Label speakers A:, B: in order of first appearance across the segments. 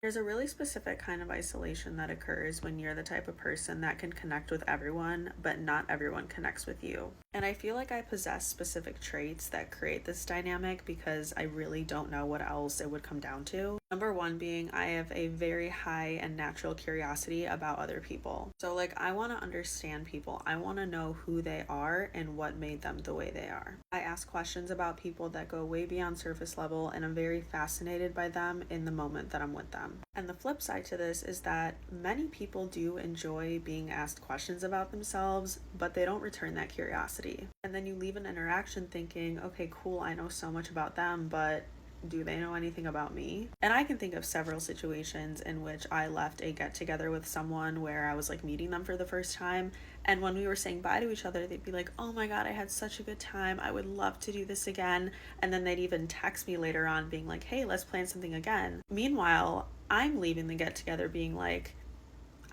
A: There's a really specific kind of isolation that occurs when you're the type of person that can connect with everyone, but not everyone connects with you. And I feel like I possess specific traits that create this dynamic because I really don't know what else it would come down to. Number one being I have a very high and natural curiosity about other people. So like I want to understand people. I want to know who they are and what made them the way they are. I ask questions about people that go way beyond surface level, and I'm very fascinated by them in the moment that I'm with them. And the flip side to this is that many people do enjoy being asked questions about themselves, but they don't return that curiosity. And then you leave an interaction thinking, okay, cool, I know so much about them, but do they know anything about me? And I can think of several situations in which I left a get together with someone where I was like meeting them for the first time. And when we were saying bye to each other, they'd be like, oh my God, I had such a good time. I would love to do this again. And then they'd even text me later on being like, hey, let's plan something again. Meanwhile, I'm leaving the get together being like,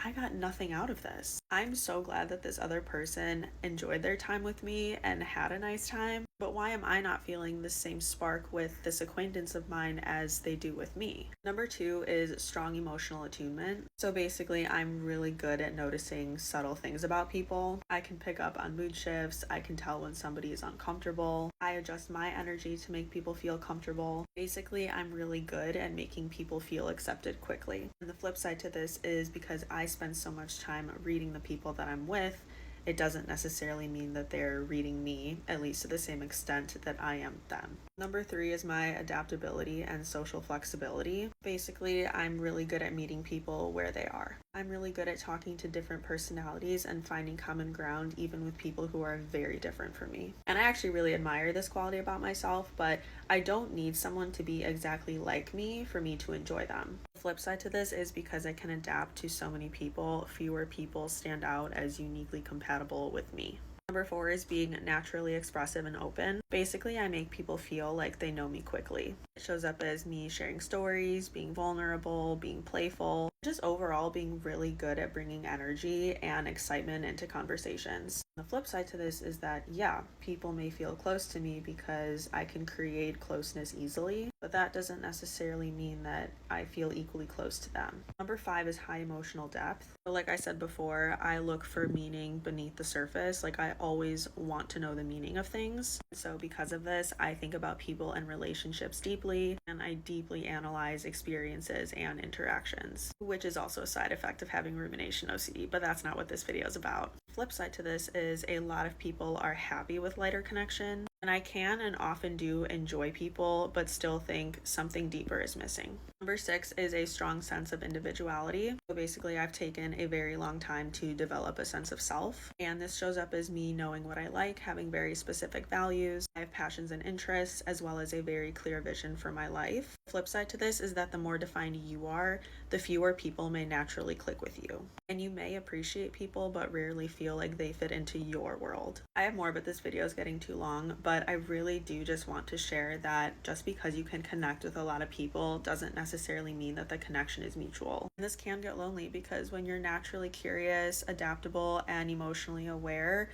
A: I got nothing out of this. I'm so glad that this other person enjoyed their time with me and had a nice time, but why am I not feeling the same spark with this acquaintance of mine as they do with me? Number two is strong emotional attunement. So basically, I'm really good at noticing subtle things about people. I can pick up on mood shifts. I can tell when somebody is uncomfortable. I adjust my energy to make people feel comfortable. Basically, I'm really good at making people feel accepted quickly. And the flip side to this is because I spend so much time reading the people that I'm with, it doesn't necessarily mean that they're reading me, at least to the same extent that I am them. Number three is my adaptability and social flexibility. Basically, I'm really good at meeting people where they are. I'm really good at talking to different personalities and finding common ground even with people who are very different from me. And I actually really admire this quality about myself, but I don't need someone to be exactly like me for me to enjoy them. The flip side to this is because I can adapt to so many people, fewer people stand out as uniquely compatible with me. Number four is being naturally expressive and open. Basically, I make people feel like they know me quickly. It shows up as me sharing stories, being vulnerable, being playful, just overall being really good at bringing energy and excitement into conversations. The flip side to this is that, yeah, people may feel close to me because I can create closeness easily, but that doesn't necessarily mean that I feel equally close to them. Number five is high emotional depth. So like I said before, I look for meaning beneath the surface. Like I always want to know the meaning of things. So because of this, I think about people and relationships deeply, and I deeply analyze experiences and interactions, which is also a side effect of having rumination OCD, but that's not what this video is about. Flip side to this is a lot of people are happy with lighter connection, and I can and often do enjoy people, but still think something deeper is missing. Number six is a strong sense of individuality. So basically, I've taken a very long time to develop a sense of self, and this shows up as me knowing what I like, having very specific values. I have passions and interests, as well as a very clear vision for my life. The flip side to this is that the more defined you are, the fewer people may naturally click with you. And you may appreciate people, but rarely feel like they fit into your world. I have more, but this video is getting too long, but I really do just want to share that just because you can connect with a lot of people doesn't necessarily mean that the connection is mutual. And this can get lonely because when you're naturally curious, adaptable, and emotionally aware,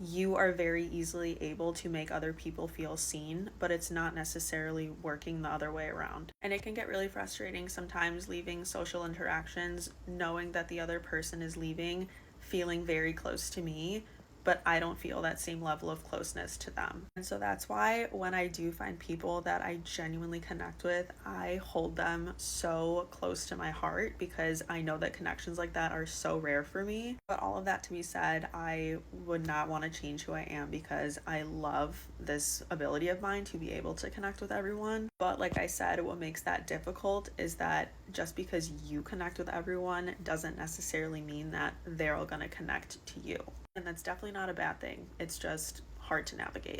A: you are very easily able to make other people feel seen, but it's not necessarily working the other way around. And it can get really frustrating sometimes leaving social interactions, knowing that the other person is leaving, feeling very close to me, but I don't feel that same level of closeness to them. And so that's why when I do find people that I genuinely connect with, I hold them so close to my heart because I know that connections like that are so rare for me. But all of that to be said, I would not want to change who I am because I love this ability of mine to be able to connect with everyone. But like I said, what makes that difficult is that just because you connect with everyone doesn't necessarily mean that they're all going to connect to you. And that's definitely not a bad thing. It's just hard to navigate.